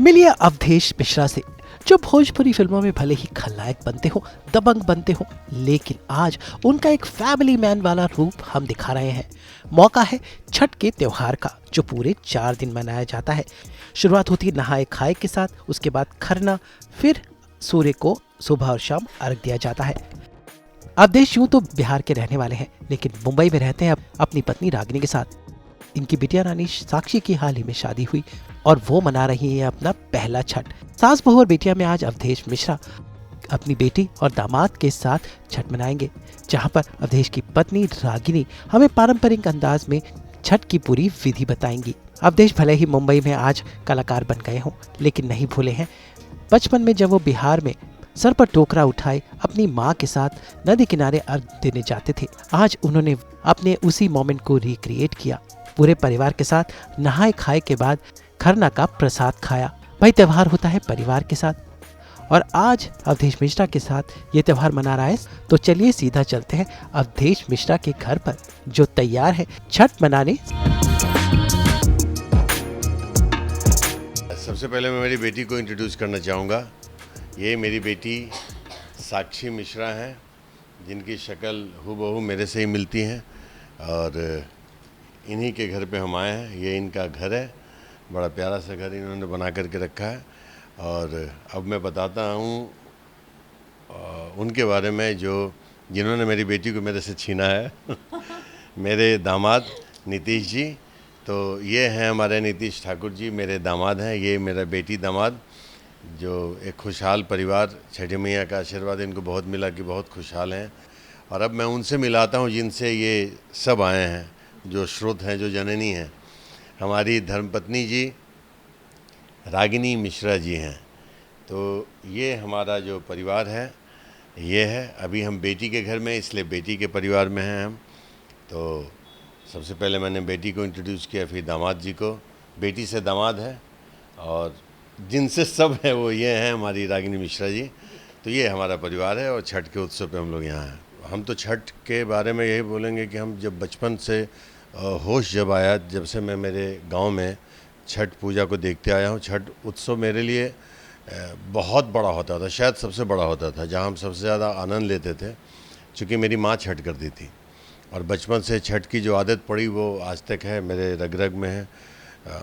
मिलिए अवधेश मिश्रा से, जो भोजपुरी फिल्मों में भले ही खलनायक बनते हो, दबंग बनते हो, लेकिन आज उनका एक फैमिली मैन वाला रूप हम दिखा रहे हैं। मौका है छठ के त्योहार का, जो पूरे 4 दिन मनाया जाता है। शुरुआत होती है नहाए खाए के साथ, उसके बाद खरना, फिर सूर्य को सुबह और शाम अर्घ दिया जाता है। अवधेश यूं तो बिहार के रहने वाले हैं, लेकिन मुंबई में रहते हैं अपनी पत्नी रागिनी के साथ। इनकी बिटिया रानी साक्षी की हाल ही में शादी हुई और वो मना रही है अपना पहला छठ। सास बहू और बेटिया में आज अवधेश मिश्रा अपनी बेटी और दामाद के साथ छठ मनाएंगे, जहां पर अवधेश की पत्नी रागिनी हमें पारंपरिक अंदाज में छठ की पूरी विधि बताएंगी। अवधेश भले ही मुंबई में आज कलाकार बन गए हों, लेकिन नहीं भूले हैं बचपन में जब वो बिहार में सर पर टोकरा उठाए अपनी माँ के साथ नदी किनारे अर्घ देने जाते थे। आज उन्होंने अपने उसी मोमेंट को रिक्रिएट किया। पूरे परिवार के साथ नहाए खाए के बाद खरना का प्रसाद खाया। भाई त्योहार होता है परिवार के साथ, और आज अवधेश मिश्रा के साथ ये त्योहार मना रहा है। तो चलिए सीधा चलते हैं अवधेश मिश्रा के घर पर, जो तैयार है छठ मनाने। सबसे पहले मैं मेरी बेटी को इंट्रोड्यूस करना चाहूँगा। ये मेरी बेटी साक्षी मिश्रा हैं, जिनकी शक्ल हूबहू मेरे से ही मिलती हैं, और इन्हीं के घर पे हम आए हैं। ये इनका घर है, बड़ा प्यारा सा घर इन्होंने बना करके रखा है। और अब मैं बताता हूँ उनके बारे में, जिन्होंने मेरी बेटी को मेरे से छीना है मेरे दामाद नीतीश जी। तो ये हैं हमारे नीतीश ठाकुर जी, मेरे दामाद हैं। ये मेरा बेटी दामाद, जो एक खुशहाल परिवार, छठी मैया का आशीर्वाद इनको बहुत मिला कि बहुत खुशहाल हैं। और अब मैं उनसे मिलाता हूँ जिनसे ये सब आए हैं, जो स्रोत हैं, जो जननी हैं। हमारी धर्मपत्नी जी रागिनी मिश्रा जी हैं। तो ये हमारा जो परिवार है ये है। अभी हम बेटी के घर में, इसलिए बेटी के परिवार में हैं हम। तो सबसे पहले मैंने बेटी को इंट्रोड्यूस किया, फिर दामाद जी को। बेटी से दामाद है, और जिनसे सब है वो ये हैं हमारी रागिनी मिश्रा जी। तो ये हमारा परिवार है, और छठ के उत्सव पे हम लोग यहाँ हैं। हम तो छठ के बारे में यही बोलेंगे कि हम जब बचपन से होश जब आया, जब से मैं मेरे गांव में छठ पूजा को देखते आया हूँ। छठ उत्सव मेरे लिए बहुत बड़ा होता था, शायद सबसे बड़ा होता था, जहाँ हम सबसे ज़्यादा आनंद लेते थे, क्योंकि मेरी माँ छठ करती थी। और बचपन से छठ की जो आदत पड़ी वो आज तक है, मेरे रग रग में है।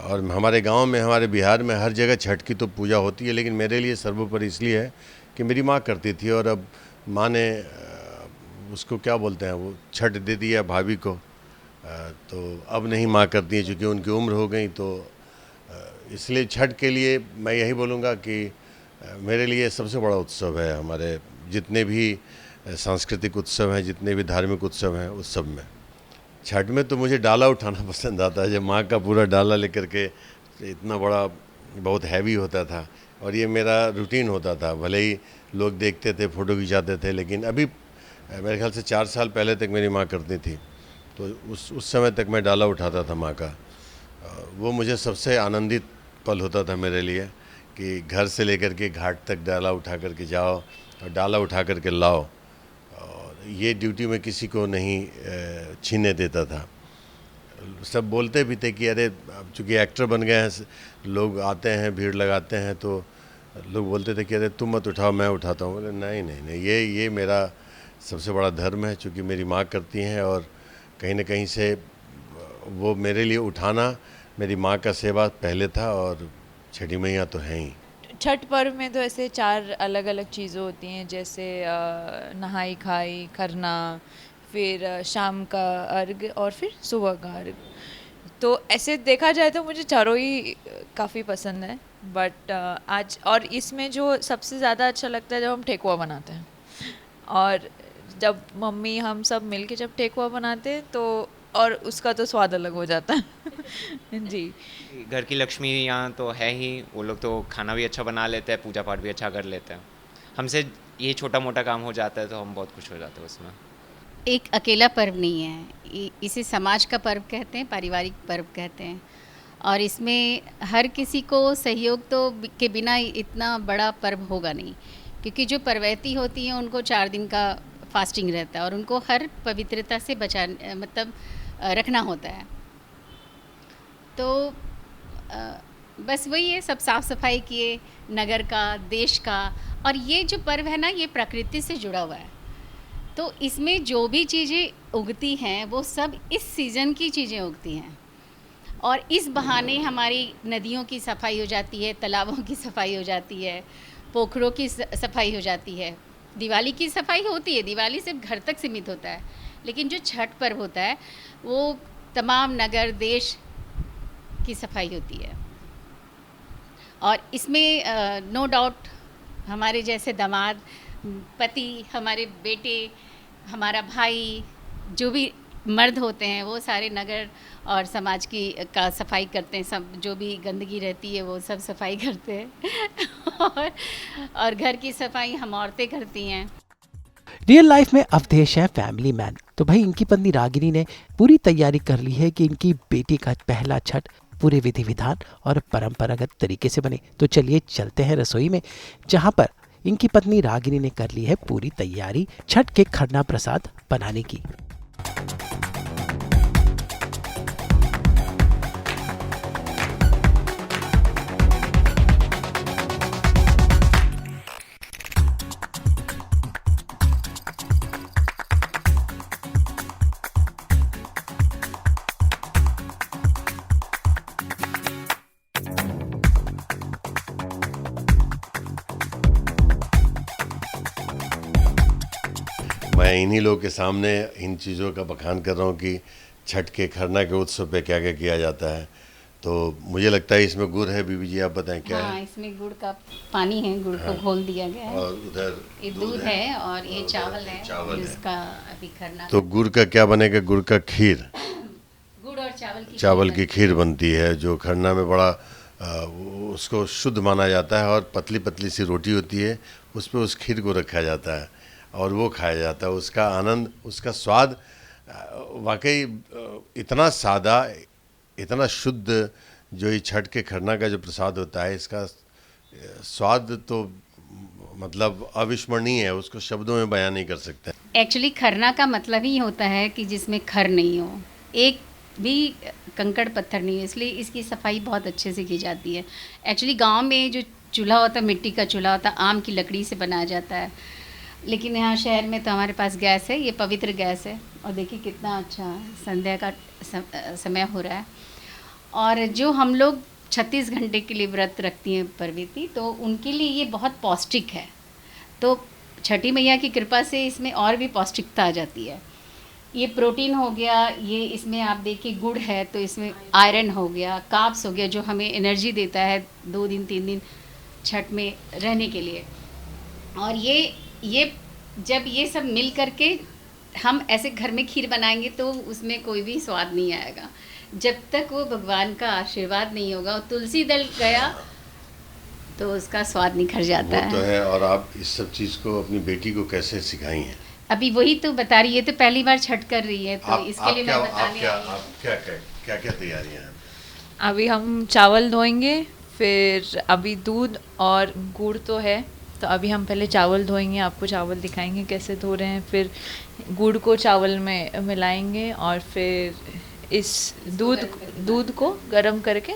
और हमारे गांव में, हमारे बिहार में हर जगह छठ की तो पूजा होती है, लेकिन मेरे लिए सर्वोपरि इसलिए है कि मेरी माँ करती थी, और अब माँ ने उसको क्या बोलते हैं, वो छठ दे दिया भाभी को। तो अब नहीं माँ करती हैं, चूँकि उनकी उम्र हो गई। तो इसलिए छठ के लिए मैं यही बोलूँगा कि मेरे लिए सबसे बड़ा उत्सव है। हमारे जितने भी सांस्कृतिक उत्सव हैं, जितने भी धार्मिक उत्सव हैं, उस सब में छठ में तो मुझे डाला उठाना पसंद आता है। जब माँ का पूरा डाला लेकर के, इतना बड़ा, बहुत हैवी होता था, और ये मेरा रूटीन होता था। भले ही लोग देखते थे, फ़ोटो खिंचाते थे, लेकिन अभी मेरे ख्याल से 4 साल पहले तक मेरी माँ करती थी। तो उस समय तक मैं डाला उठाता था माँ का। वो मुझे सबसे आनंदित पल होता था मेरे लिए, कि घर से लेकर के घाट तक डाला उठा करके जाओ और डाला उठा करके लाओ। और ये ड्यूटी में किसी को नहीं छीनने देता था। सब बोलते भी थे कि अरे, अब चूँकि एक्टर बन गए हैं, लोग आते हैं, भीड़ लगाते हैं, तो लोग बोलते थे कि अरे तुम मत उठाओ, मैं उठाता हूँ। बोले नहीं नहीं नहीं, ये मेरा सबसे बड़ा धर्म है, चूँकि मेरी माँ करती हैं, और कहीं ना कहीं से वो मेरे लिए उठाना, मेरी माँ का सेवा पहले था, और छठी मैया तो हैं ही। छठ पर्व में तो ऐसे 4 अलग अलग चीज़ें होती हैं, जैसे नहाई खाई, खरना, फिर शाम का अर्घ, और फिर सुबह का अर्घ। तो ऐसे देखा जाए तो मुझे चारों ही काफ़ी पसंद है। बट आज, और इसमें जो सबसे ज़्यादा अच्छा लगता है जब हम ठेकुआ बनाते हैं, और जब मम्मी हम सब मिल के जब ठेकुआ बनाते हैं, तो और उसका तो स्वाद अलग हो जाता है जी। घर की लक्ष्मी यहाँ तो है ही, वो लोग तो खाना भी अच्छा बना लेते हैं, पूजा पाठ भी अच्छा कर लेते हैं। हमसे ये छोटा मोटा काम हो जाता है तो हम बहुत खुश हो जाते हैं उसमें। एक अकेला पर्व नहीं है, इसे समाज का पर्व कहते हैं, पारिवारिक पर्व कहते हैं। और इसमें हर किसी को सहयोग तो के बिना इतना बड़ा पर्व होगा नहीं, क्योंकि जो पर्वैती होती हैं उनको 4 दिन का फास्टिंग रहता है, और उनको हर पवित्रता से रखना होता है। तो बस वही है, सब साफ सफाई किए, नगर का, देश का। और ये जो पर्व है ना, ये प्रकृति से जुड़ा हुआ है। तो इसमें जो भी चीज़ें उगती हैं वो सब इस सीज़न की चीज़ें उगती हैं। और इस बहाने हमारी नदियों की सफाई हो जाती है, तालाबों की सफाई हो जाती है, पोखरों की सफाई हो जाती है। दिवाली की सफाई होती है, दिवाली सिर्फ घर तक सीमित होता है, लेकिन जो छठ पर्व होता है वो तमाम नगर देश की सफाई होती है। और इसमें नो डाउट हमारे जैसे दामाद, पति, हमारे बेटे, हमारा भाई, जो भी मर्द होते हैं वो सारे नगर और समाज की का सफाई करते हैं। सब जो भी गंदगी रहती है वो सब सफाई करते हैं और घर की सफाई हम औरतें करती हैं। रियल लाइफ में अवधेश है फैमिली मैन, तो भाई इनकी पत्नी रागिनी ने पूरी तैयारी कर ली है कि इनकी बेटी का पहला छठ पूरे विधि विधान और परंपरागत तरीके से बने। तो चलिए चलते हैं रसोई में, जहां पर इनकी पत्नी रागिनी ने कर ली है पूरी तैयारी छठ के खरना प्रसाद बनाने की। मैं इन्हीं लोगों के सामने इन चीज़ों का बखान कर रहा हूँ कि छठ के खरना के उत्सव पे क्या क्या किया जाता है। तो मुझे लगता है इसमें गुड़ है, बीबी जी आप बताएं क्या हाँ, है। इसमें गुड़ का पानी है, गुड़ को घोल दिया गया है। और उधर ये दूध है और ये उधर चावल है, चावल है। जिसका अभी खरना। तो गुड़ का क्या बनेगा, गुड़ का खीर, गुड़ और चावल की चावल खीर की खीर बनती है जो खरना में बड़ा उसको शुद्ध माना जाता है। और पतली पतली सी रोटी होती है, उस पर उस खीर को रखा जाता है और वो खाया जाता है। उसका आनंद, उसका स्वाद वाकई इतना सादा, इतना शुद्ध, जो ये छठ के खरना का जो प्रसाद होता है, इसका स्वाद तो मतलब अविस्मरणीय है, उसको शब्दों में बयान नहीं कर सकते। एक्चुअली खरना का मतलब ही होता है कि जिसमें खर नहीं हो, एक भी कंकड़ पत्थर नहीं हो, इसलिए इसकी सफाई बहुत अच्छे से की जाती है। एक्चुअली गांव में जो चूल्हा होता है, मिट्टी का चूल्हा होता है, आम की लकड़ी से बनाया जाता है। लेकिन यहाँ शहर में तो हमारे पास गैस है, ये पवित्र गैस है। और देखिए कितना अच्छा संध्या का समय हो रहा है। और जो हम लोग 36 घंटे के लिए व्रत रखती हैं परवीती, तो उनके लिए ये बहुत पौष्टिक है। तो छठी मैया की कृपा से इसमें और भी पौष्टिकता आ जाती है। ये प्रोटीन हो गया, ये इसमें आप देखिए गुड़ है तो इसमें आयरन हो गया, कार्ब्स हो गया, जो हमें एनर्जी देता है 2 दिन 3 दिन छठ में रहने के लिए। और ये जब ये सब मिल करके हम ऐसे घर में खीर बनाएंगे तो उसमें कोई भी स्वाद नहीं आएगा जब तक वो भगवान का आशीर्वाद नहीं होगा। और तुलसी दल गया तो उसका स्वाद निखर जाता वो तो है। है। और आप इस सब चीज़ को अपनी बेटी को कैसे सिखाई हैं? अभी वही तो बता रही है, तो पहली बार छठ कर रही है, तो इसके लिए मैं बताने आई हूँ। क्या क्या तैयारियां हैं? अभी हम चावल धोएंगे, फिर अभी दूध और गुड़ तो है, तो अभी हम पहले चावल धोएंगे, आपको चावल दिखाएंगे कैसे धो रहे हैं। फिर गुड़ को चावल में मिलाएंगे और फिर इस दूध को गर्म करके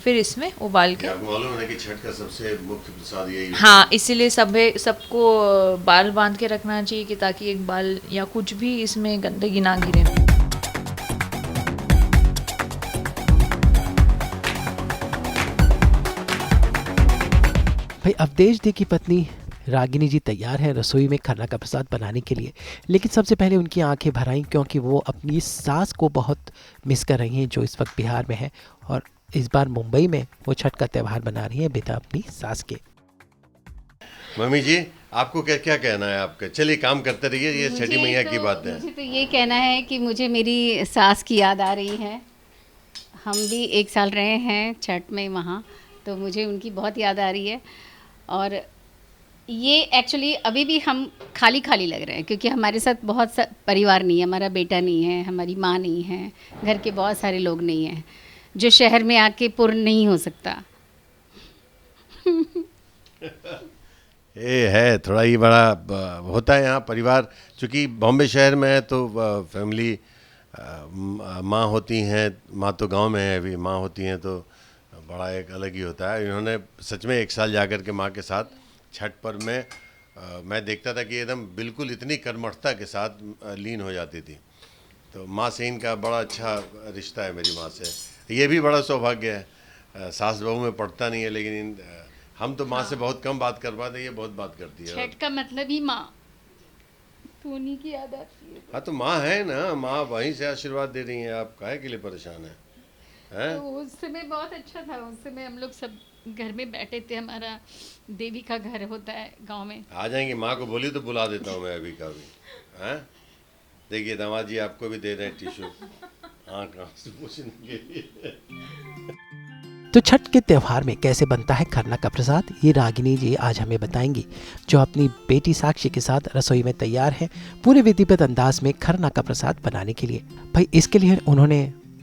फिर इसमें उबाल के। आपको मालूम है कि छठ का सबसे मुख्य प्रसाद यही है। हाँ, इसीलिए सबको बाल बांध के रखना चाहिए कि ताकि एक बाल या कुछ भी इसमें गंदगी ना गिरे। भाई अवधेश दी की पत्नी रागिनी जी तैयार है रसोई में खरना का प्रसाद बनाने के लिए। लेकिन सबसे पहले उनकी आंखें भर आईं क्योंकि वो अपनी सास को बहुत मिस कर रही हैं, जो इस वक्त बिहार में है। और इस बार मुंबई में वो छठ का त्यौहार मना रही है बिना अपनी सास के। मम्मी जी, आपको क्या क्या कहना है आपका? चलिए काम करते रहिए, ये छठी मैया की बात है। मुझे तो ये कहना है कि मुझे मेरी सास की याद आ रही है। हम भी 1 साल रहे हैं छठ में वहाँ, तो मुझे उनकी बहुत याद आ रही है। और ये एक्चुअली अभी भी हम खाली खाली लग रहे हैं क्योंकि हमारे साथ बहुत सा परिवार नहीं है, हमारा बेटा नहीं है, हमारी माँ नहीं है, घर के बहुत सारे लोग नहीं हैं, जो शहर में आके पूर्ण नहीं हो सकता। ये है थोड़ा ही बड़ा होता है यहाँ परिवार, चूँकि बॉम्बे शहर में है तो फैमिली माँ होती हैं, माँ तो गांव में है, अभी माँ होती हैं तो बड़ा एक अलग ही होता है। इन्होंने सच में एक साल जाकर के माँ के साथ छठ पर्व में मैं देखता था कि एकदम बिल्कुल इतनी कर्मठता के साथ लीन हो जाती थी। तो माँ से इनका बड़ा अच्छा रिश्ता है मेरी माँ से। ये भी बड़ा सौभाग्य है, सास बहू में पड़ता नहीं है, लेकिन हम तो माँ से बहुत कम बात कर पाते, ये बहुत बात करती है। छठ का मतलब ही माँ, तो उन्हीं की याद आती है। हाँ तो माँ है ना, माँ वहीं से आशीर्वाद दे रही हैं, आप काहे के लिए परेशान हैं? तो उस समय बहुत अच्छा था, उस समय हम लोग सब घर में बैठे थे, हमारा देवी का घर होता है गांव में। आ जाएंगी, माँ को बोली तो बुला देता हूँ मैं अभी का भी। हैं, देखिए दामाद जी आपको भी दे रहे हैं टिश्यू आँख से पूछने के लिए। तो छठ के त्यौहार में कैसे बनता है खरना का प्रसाद, ये रागिनी जी आज हमें बताएंगी, जो अपनी बेटी साक्षी के साथ रसोई में तैयार है पूरे विधिवत अंदाज में खरना का प्रसाद बनाने के लिए। भाई इसके लिए उन्होंने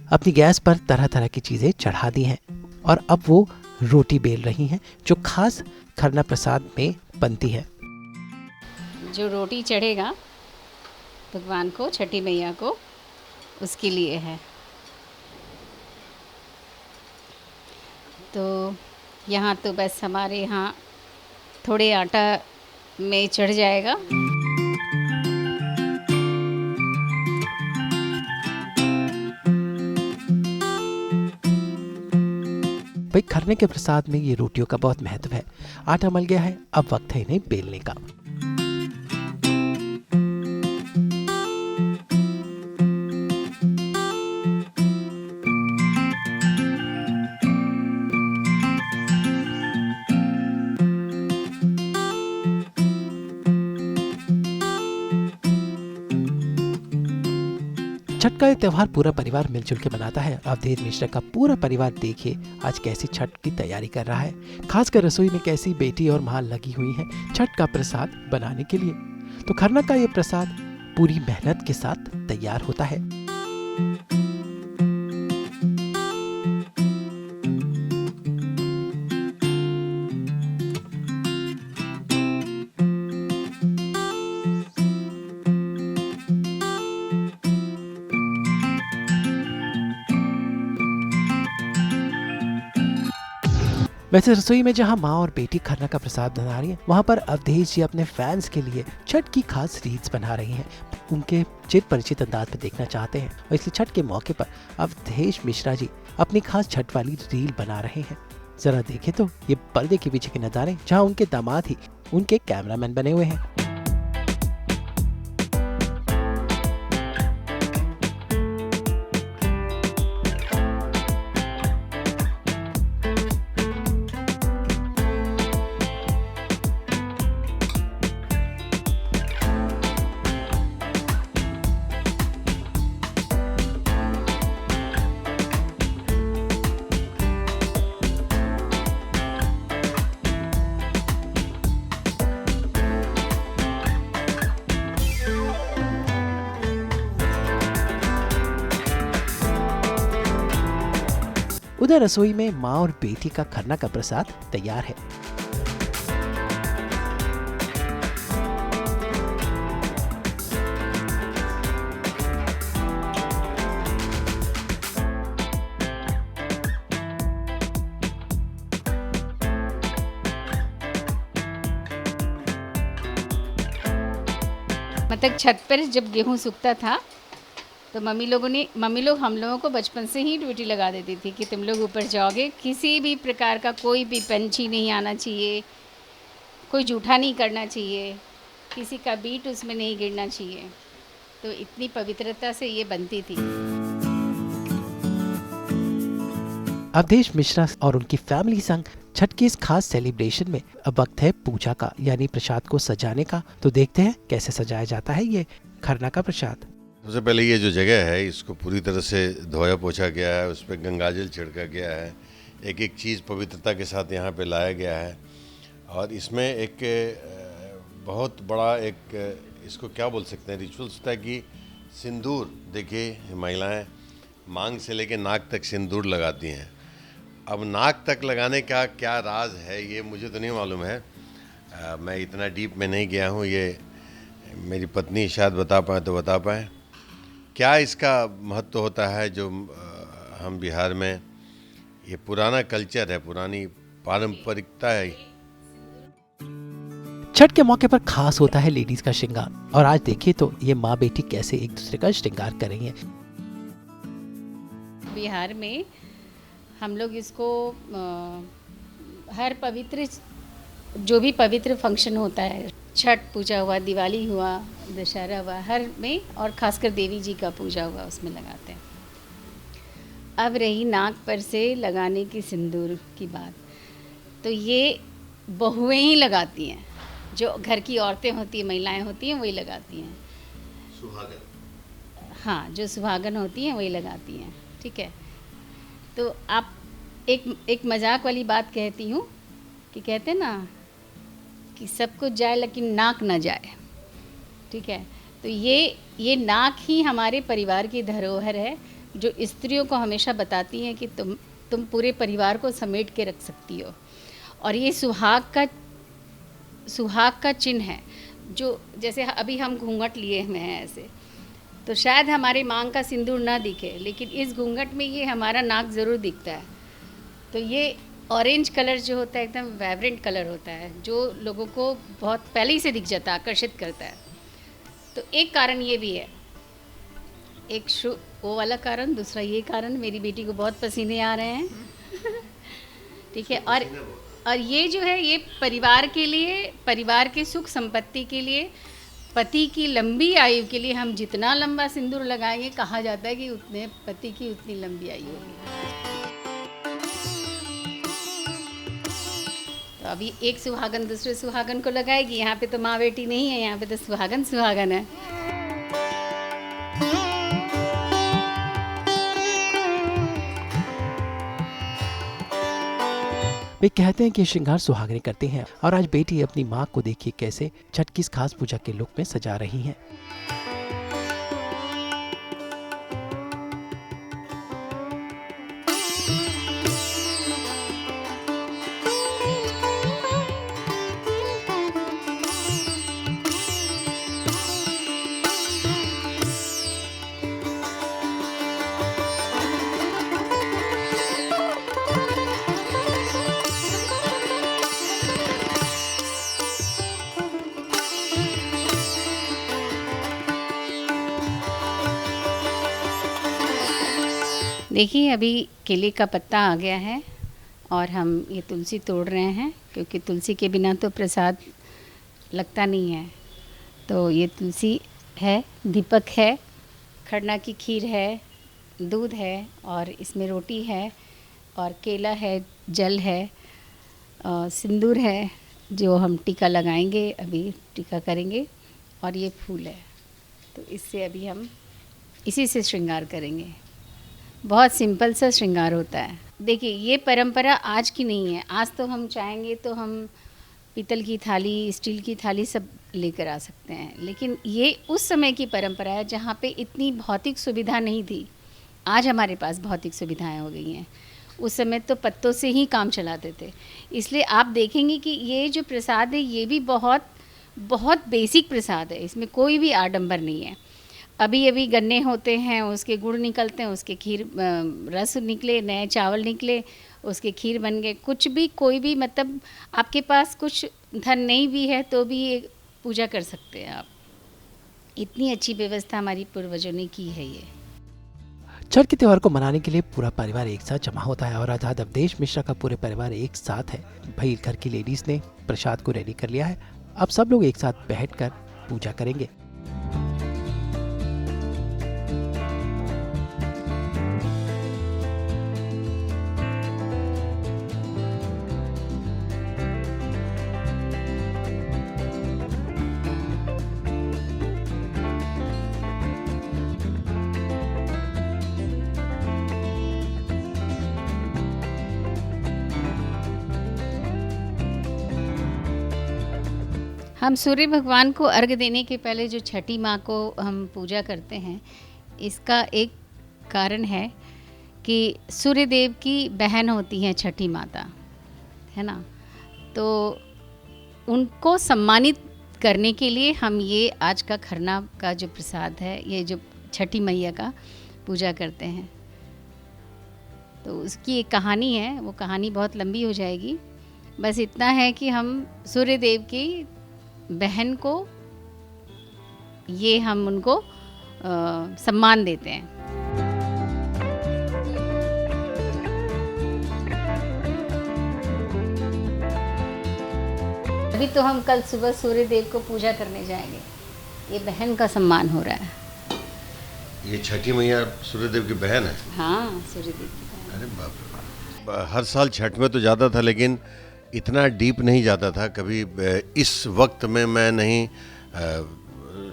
अपनी गैस पर तरह तरह की चीजें चढ़ा दी हैं और अब वो रोटी बेल रही हैं जो खास खरना प्रसाद में बनती है। जो रोटी चढ़ेगा भगवान को, छठी मैया को, उसके लिए है। तो यहाँ तो बस हमारे यहाँ थोड़े आटा में चढ़ जाएगा। भाई खरने के प्रसाद में ये रोटियों का बहुत महत्व है। आटा मल गया है, अब वक्त है इन्हें बेलने का। छठ का ये त्यौहार पूरा परिवार मिलजुल के मनाता है। अवधेश मिश्रा का पूरा परिवार देखिए आज कैसी छठ की तैयारी कर रहा है। खासकर रसोई में कैसी बेटी और माँ लगी हुई हैं छठ का प्रसाद बनाने के लिए। तो खरना का ये प्रसाद पूरी मेहनत के साथ तैयार होता है। वैसे रसोई में जहां माँ और बेटी खरना का प्रसाद बना रही हैं, वहां पर अवधेश जी अपने फैंस के लिए छठ की खास रील्स बना रही हैं। उनके चिर परिचित अंदाज में देखना चाहते हैं और इसलिए छठ के मौके पर अवधेश मिश्रा जी अपनी खास छठ वाली रील बना रहे हैं। जरा देखें तो ये पर्दे के पीछे के नजारे, जहाँ उनके दामाद ही उनके कैमरामैन बने हुए हैं। उधर रसोई में माँ और बेटी का खरना का प्रसाद तैयार है। मतलब छत पर जब गेहूँ सूखता था तो मम्मी लोग हम लोगों को बचपन से ही ड्यूटी लगा देती थी कि तुम लोग ऊपर जाओगे, किसी भी प्रकार का कोई भी पंछी नहीं आना चाहिए, कोई जूठा नहीं करना चाहिए, किसी का बीट उसमें नहीं गिरना चाहिए। तो इतनी पवित्रता से ये बनती थी। अवधेश मिश्रा और उनकी फैमिली संग छठ की इस खास सेलिब्रेशन में अब वक्त है पूजा का, यानी प्रसाद को सजाने का। तो देखते हैं कैसे सजाया जाता है ये खरना का प्रसाद। सबसे पहले ये जो जगह है इसको पूरी तरह से धोया पोछा गया है, उस पर गंगाजल छिड़का गया है, एक एक चीज़ पवित्रता के साथ यहाँ पे लाया गया है। और इसमें एक बहुत बड़ा एक इसको क्या बोल सकते हैं रिचुअल्स होता है कि सिंदूर, देखिए महिलाएं मांग से लेके नाक तक सिंदूर लगाती हैं। अब नाक तक लगाने का क्या राज है ये मुझे तो नहीं मालूम है, मैं इतना डीप में नहीं गया हूँ, ये मेरी पत्नी शायद बता पाए तो बता पाएँ क्या इसका महत्व होता है। जो हम बिहार में ये पुराना कल्चर है, पुरानी पारंपरिकता है। छठ के मौके पर खास होता है लेडीज का श्रृंगार, और आज देखिए तो ये माँ बेटी कैसे एक दूसरे का श्रृंगार कर रही हैं। बिहार में हम लोग इसको हर पवित्र, जो भी पवित्र फंक्शन होता है, छठ पूजा हुआ, दिवाली हुआ, दशहरा हुआ, हर में, और खासकर देवी जी का पूजा हुआ उसमें लगाते हैं। अब रही नाक पर से लगाने की सिंदूर की बात, तो ये बहुएं ही लगाती हैं, जो घर की औरतें होती हैं, महिलाएं होती हैं, वही लगाती हैं। सुहागन, हाँ, जो सुहागन होती हैं वही लगाती हैं, ठीक है। तो आप एक मजाक वाली बात कहती हूँ कि कहते हैं ना कि सब कुछ जाए लेकिन नाक ना जाए, ठीक है। तो ये नाक ही हमारे परिवार की धरोहर है, जो स्त्रियों को हमेशा बताती हैं कि तुम पूरे परिवार को समेट के रख सकती हो। और ये सुहाग का चिन्ह है, जो जैसे अभी हम घूंघट लिए हुए हैं ऐसे, तो शायद हमारे मांग का सिंदूर ना दिखे, लेकिन इस घूंघट में ये हमारा नाक ज़रूर दिखता है। तो ये ऑरेंज कलर जो होता है, एकदम वाइब्रेंट कलर होता है, जो लोगों को बहुत पहले ही से दिख जाता है, आकर्षित करता है। तो एक कारण ये भी है, एक वो वाला कारण, दूसरा ये कारण, मेरी बेटी को बहुत पसीने आ रहे हैं ठीक है। और ये जो है, ये परिवार के लिए, परिवार के सुख संपत्ति के लिए, पति की लंबी आयु के लिए हम जितना लंबा सिंदूर लगाएंगे, कहा जाता है कि उतने पति की उतनी लंबी आयु होगी। तो अभी एक सुहागन दूसरे सुहागन को लगाएगी, यहाँ पे तो माँ बेटी नहीं है, यहाँ पे तो सुहागन है। वे कहते हैं कि श्रृंगार सुहागनें करते हैं, और आज बेटी अपनी माँ को देखिए कैसे छठ की इस खास पूजा के लुक में सजा रही हैं। देखिए, अभी केले का पत्ता आ गया है और हम ये तुलसी तोड़ रहे हैं, क्योंकि तुलसी के बिना तो प्रसाद लगता नहीं है। तो ये तुलसी है, दीपक है, खरना की खीर है, दूध है, और इसमें रोटी है, और केला है, जल है, सिंदूर है, जो हम टीका लगाएंगे, अभी टीका करेंगे, और ये फूल है। तो इससे अभी हम इसी से श्रृंगार करेंगे। बहुत सिंपल सा श्रृंगार होता है। देखिए, ये परंपरा आज की नहीं है। आज तो हम चाहेंगे तो हम पीतल की थाली, स्टील की थाली सब लेकर आ सकते हैं, लेकिन ये उस समय की परंपरा है जहाँ पे इतनी भौतिक सुविधा नहीं थी। आज हमारे पास भौतिक सुविधाएं हो गई हैं, उस समय तो पत्तों से ही काम चलाते थे। इसलिए आप देखेंगे कि ये जो प्रसाद है, ये भी बहुत बहुत बेसिक प्रसाद है, इसमें कोई भी आडंबर नहीं है। अभी अभी गन्ने होते हैं, उसके गुड़ निकलते हैं, उसके खीर, रस निकले, नए चावल निकले, उसके खीर बन गए। कुछ भी, कोई भी, मतलब आपके पास कुछ धन नहीं भी है तो भी ये पूजा कर सकते हैं आप। इतनी अच्छी व्यवस्था हमारी पूर्वजों ने की है। ये छठ के त्योहार को मनाने के लिए पूरा परिवार एक साथ जमा होता है, और आजाद अवधेश मिश्रा का पूरे परिवार एक साथ है। भाई घर की लेडीज ने प्रसाद को रेडी कर लिया है, अब सब लोग एक साथ बैठकर पूजा करेंगे। हम सूर्य भगवान को अर्घ्य देने के पहले जो छठी माँ को हम पूजा करते हैं, इसका एक कारण है कि सूर्य देव की बहन होती हैं छठी माता, है ना। तो उनको सम्मानित करने के लिए हम ये आज का खरना का जो प्रसाद है, ये जो छठी मैया का पूजा करते हैं। तो उसकी एक कहानी है, वो कहानी बहुत लंबी हो जाएगी। बस इतना है कि हम सूर्य देव की बहन को ये हम उनको सम्मान देते हैं। अभी तो हम कल सुबह सूर्य देव को पूजा करने जाएंगे, ये बहन का सम्मान हो रहा है। ये छठी मैया सूर्यदेव की बहन है। हाँ, सूर्य देव की बहन। अरे बाप रे। हर साल छठ में तो जाता था, लेकिन इतना डीप नहीं जाता था कभी। इस वक्त में मैं नहीं,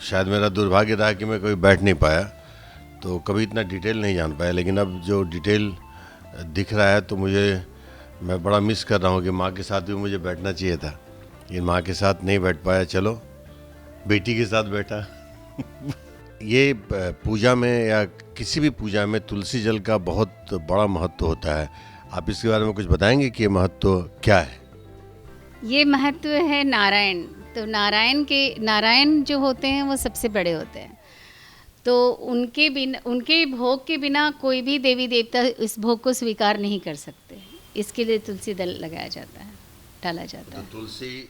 शायद मेरा दुर्भाग्य रहा कि मैं कभी बैठ नहीं पाया, तो कभी इतना डिटेल नहीं जान पाया। लेकिन अब जो डिटेल दिख रहा है तो मैं बड़ा मिस कर रहा हूँ कि माँ के साथ भी मुझे बैठना चाहिए था, लेकिन माँ के साथ नहीं बैठ पाया। चलो, बेटी के साथ बैठा। ये पूजा में या किसी भी पूजा में तुलसी जल का बहुत बड़ा महत्व होता है। आप इसके बारे में कुछ बताएंगे कि ये महत्व क्या है? ये महत्व है नारायण। तो नारायण जो होते हैं वो सबसे बड़े होते हैं, तो उनके भोग के बिना कोई भी देवी देवता इस भोग को स्वीकार नहीं कर सकते। इसके लिए तुलसी दल लगाया जाता है, डाला जाता है। तो तुलसी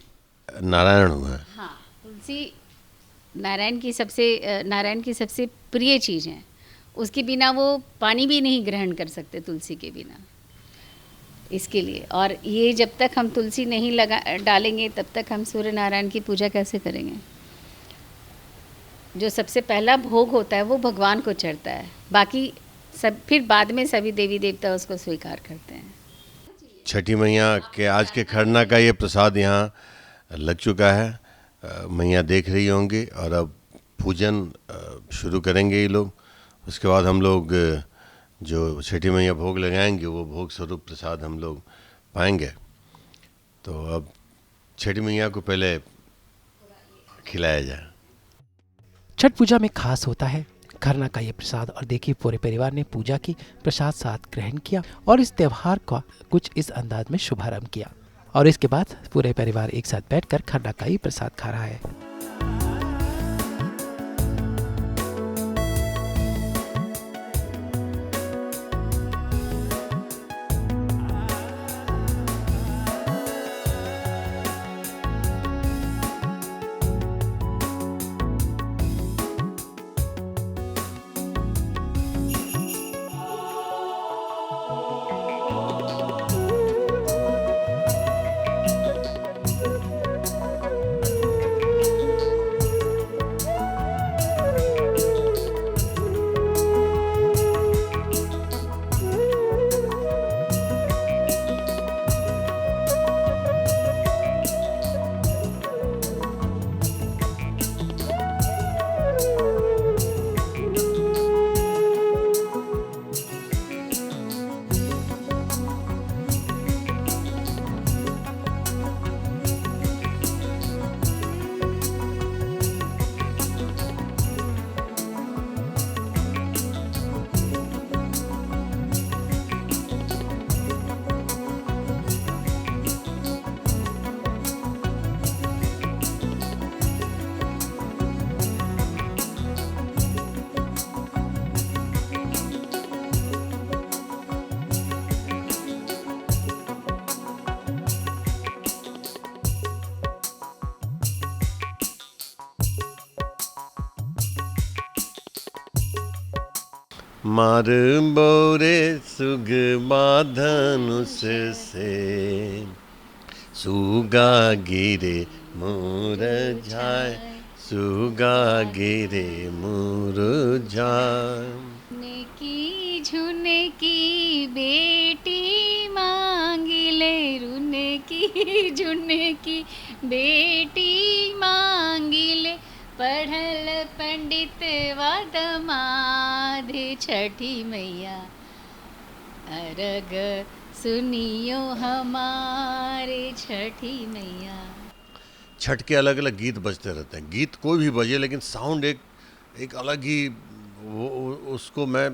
नारायण हुआ है। हाँ, तुलसी नारायण की सबसे प्रिय चीज़ है। उसके बिना वो पानी भी नहीं ग्रहण कर सकते, तुलसी के बिना। इसके लिए, और ये जब तक हम तुलसी नहीं डालेंगे तब तक हम सूर्य नारायण की पूजा कैसे करेंगे? जो सबसे पहला भोग होता है वो भगवान को चढ़ता है, बाकी सब फिर बाद में सभी देवी देवता उसको स्वीकार करते हैं। छठी मैया के आज के खरना का ये प्रसाद यहाँ लग चुका है। मैया देख रही होंगी, और अब पूजन शुरू करेंगे ये लोग। उसके बाद हम लोग जो छठी मैया भोग लगाएंगे वो भोग स्वरूप प्रसाद हम लोग पाएंगे। तो अब छठी मैया को पहले खिलाया जाए। छठ पूजा में खास होता है खरना का ये प्रसाद, और देखिए पूरे परिवार ने पूजा की, प्रसाद साथ ग्रहण किया और इस त्यौहार का कुछ इस अंदाज में शुभारंभ किया। और इसके बाद पूरे परिवार एक साथ बैठकर खरना का ही प्रसाद खा रहा है। मार बोरे सुग धनुष से, सुगा गिरे मुरझाए, सुगा गिरे मुरझाए। झुन की बेटी मांगिले, रुन की झुन की बेटी मांगिले, पढ़ल पंडित वादमाद, छठी मैया अरग सुनियो हमारे छठी मैया। छठ के अलग अलग गीत बजते रहते हैं। गीत कोई भी बजे, लेकिन साउंड एक अलग ही, वो उसको मैं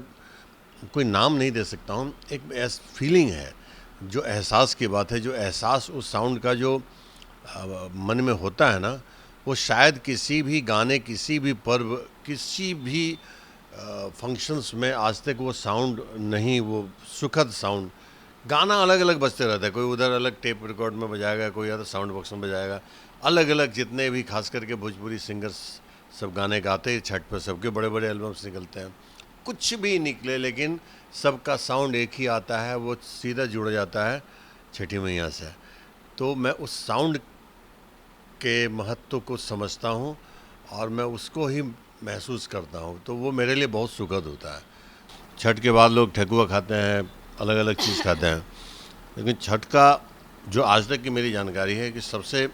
कोई नाम नहीं दे सकता हूँ। एक फीलिंग है, जो एहसास की बात है, जो एहसास उस साउंड का जो मन में होता है ना, वो शायद किसी भी गाने, किसी भी पर्व, किसी भी फंक्शंस में आज तक वो साउंड नहीं, वो सुखद साउंड, गाना अलग अलग बजते रहता है, कोई उधर अलग टेप रिकॉर्ड में बजाएगा, कोई अदर साउंड बॉक्स में बजाएगा, अलग अलग जितने भी खास करके भोजपुरी सिंगर्स सब गाने गाते हैं छठ पर, सबके बड़े बड़े एल्बम्स निकलते हैं, कुछ भी निकले लेकिन सबका साउंड एक ही आता है, वो सीधा जुड़ जाता है छठी मैया से। तो मैं उस साउंड के महत्व को समझता हूँ और मैं उसको ही महसूस करता हूँ, तो वो मेरे लिए बहुत सुखद होता है। छठ के बाद लोग ठेकुआ खाते हैं, अलग अलग चीज़ खाते हैं, लेकिन छठ का जो आज तक की मेरी जानकारी है कि सबसे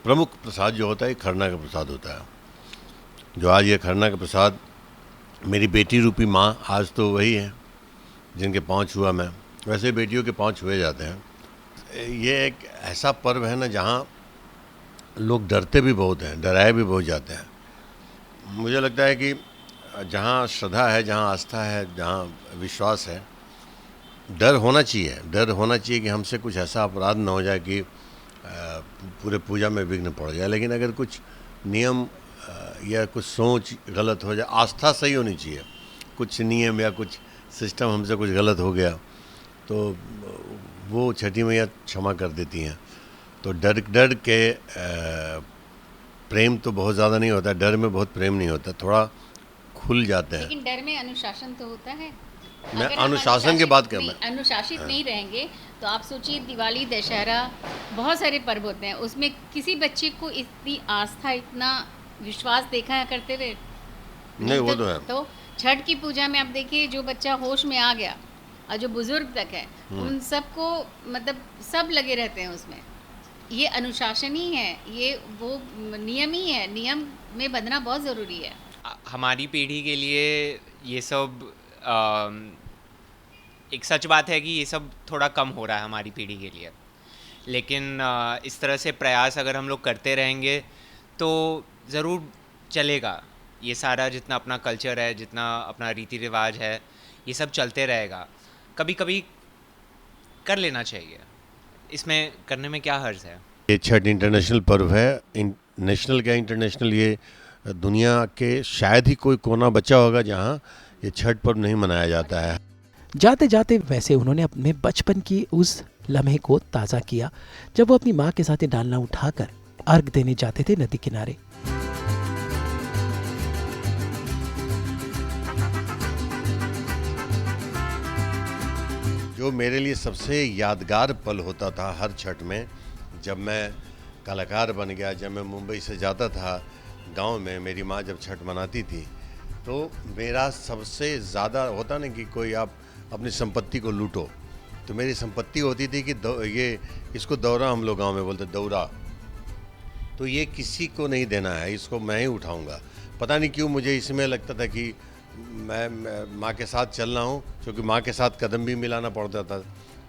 प्रमुख प्रसाद जो होता है खरना का प्रसाद होता है। जो आज ये खरना का प्रसाद मेरी बेटी रूपी माँ आज तो वही है जिनके पाँव छुआ मैं, वैसे बेटियों के पाँव छुए जाते हैं। ये एक ऐसा पर्व है ना जहाँ लोग डरते भी बहुत हैं, डराए भी बहुत जाते हैं। मुझे लगता है कि जहाँ श्रद्धा है, जहाँ आस्था है, जहाँ विश्वास है, डर होना चाहिए। डर होना चाहिए कि हमसे कुछ ऐसा अपराध ना हो जाए कि पूरे पूजा में विघ्न पड़ जाए। लेकिन अगर कुछ नियम या कुछ सोच गलत हो जाए, आस्था सही होनी चाहिए। कुछ नियम या कुछ सिस्टम हमसे कुछ गलत हो गया तो वो छठी मैया क्षमा कर देती हैं। तो डर के प्रेम तो बहुत ज़्यादा नहीं होता, डर में बहुत प्रेम नहीं होता, थोड़ा खुल जाते हैं। लेकिन डर में अनुशासन तो होता है। मैं अगर हम अनुशासन की बात कर रहा हूँ। अनुशासित नहीं रहेंगे तो आप सोचिए दिवाली, दशहरा, बहुत सारे पर्व होते हैं, उसमें किसी बच्चे को इतनी आस्था, इतना विश्वास देखा है करते हुए? नहीं, वो तो है। तो छठ की पूजा में आप देखिए, जो बच्चा होश में आ गया और जो बुजुर्ग तक है, उन सबको मतलब सब लगे रहते हैं उसमें। ये अनुशासन ही है, ये वो नियम ही है, नियम में बंधना बहुत ज़रूरी है। हमारी पीढ़ी के लिए ये सब एक सच बात है कि ये सब थोड़ा कम हो रहा है हमारी पीढ़ी के लिए, लेकिन इस तरह से प्रयास अगर हम लोग करते रहेंगे तो ज़रूर चलेगा। ये सारा जितना अपना कल्चर है, जितना अपना रीति रिवाज है, ये सब चलते रहेगा। कभी कभी कर लेना चाहिए, इसमें करने में क्या हर्ज है। ये छठ इंटरनेशनल पर्व है, नेशनल क्या इंटरनेशनल, ये दुनिया के शायद ही कोई कोना बचा होगा जहाँ ये छठ पर्व नहीं मनाया जाता है। जाते जाते वैसे उन्होंने अपने बचपन की उस लम्हे को ताज़ा किया जब वो अपनी माँ के साथ ये डालना उठाकर अर्घ देने जाते थे नदी किनारे। जो मेरे लिए सबसे यादगार पल होता था हर छठ में, जब मैं कलाकार बन गया, जब मैं मुंबई से जाता था गांव में, मेरी माँ जब छठ मनाती थी, तो मेरा सबसे ज़्यादा होता ना कि कोई आप अपनी संपत्ति को लूटो, तो मेरी संपत्ति होती थी कि ये इसको दौरा, हम लोग गांव में बोलते दौरा, तो ये किसी को नहीं देना है, इसको मैं ही उठाऊंगा। पता नहीं क्यों मुझे इसमें लगता था कि मैं माँ के साथ चल रहा हूँ, क्योंकि माँ के साथ कदम भी मिलाना पड़ता था,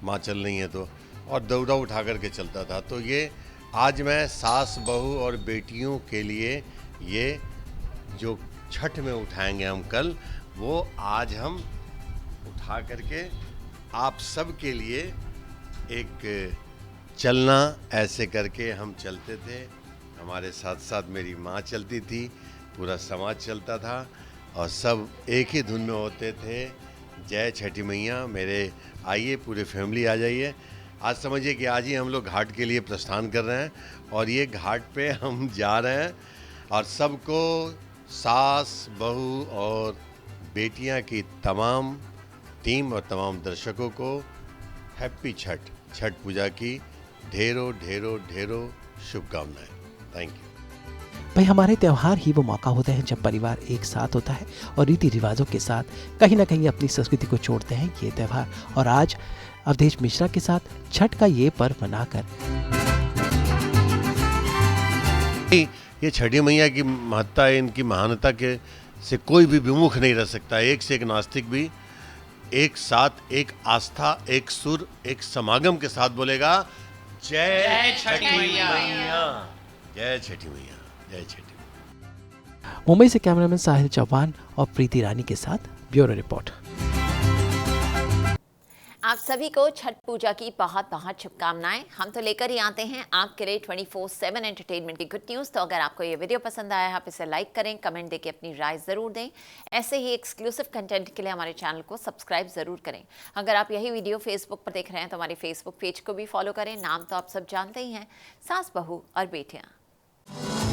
माँ चल रही है तो, और दौड़ा उठा करके चलता था। तो ये आज मैं सास बहू और बेटियों के लिए ये जो छठ में उठाएंगे हम कल, वो आज हम उठा करके आप सब के लिए एक चलना, ऐसे करके हम चलते थे। हमारे साथ साथ मेरी माँ चलती थी, पूरा समाज चलता था और सब एक ही धुन में होते थे, जय छठी मैया। मेरे आइए, पूरे फैमिली आ जाइए। आज समझिए कि आज ही हम लोग घाट के लिए प्रस्थान कर रहे हैं और ये घाट पे हम जा रहे हैं और सबको, सास बहू और बेटियां की तमाम टीम और तमाम दर्शकों को हैप्पी छठ, छठ पूजा की ढेरों ढेरों ढेरों शुभकामनाएं। Thank you. भाई, हमारे त्यौहार ही वो मौका होते हैं जब परिवार एक साथ होता है और रीति रिवाजों के साथ कहीं ना कहीं अपनी संस्कृति को छोड़ते हैं ये त्यौहार। और आज अवधेश मिश्रा के साथ छठ का ये पर्व मनाकर ये छठी मैया की महत्ता है, इनकी महानता के से कोई भी विमुख नहीं रह सकता। एक से एक नास्तिक भी एक साथ, एक आस्था, एक सुर, एक समागम के साथ बोलेगा, जय छठी मैया, जय छठी मैया, जय छठी मैया। मुंबई से कैमरामैन साहिल चौहान और प्रीति रानी के साथ ब्यूरो रिपोर्ट। आप सभी को छठ पूजा की बहुत बहुत शुभकामनाएं। हम तो लेकर ही आते हैं आपके लिए 24/7 एंटरटेनमेंट की गुड न्यूज़। तो अगर आपको ये वीडियो पसंद आया है आप इसे लाइक करें, कमेंट देके अपनी राय ज़रूर दें। ऐसे ही एक्सक्लूसिव कंटेंट के लिए हमारे चैनल को सब्सक्राइब ज़रूर करें। अगर आप यही वीडियो फेसबुक पर देख रहे हैं तो हमारे फेसबुक पेज को भी फॉलो करें। नाम तो आप सब जानते ही हैं, सास बहू और बेटियाँ।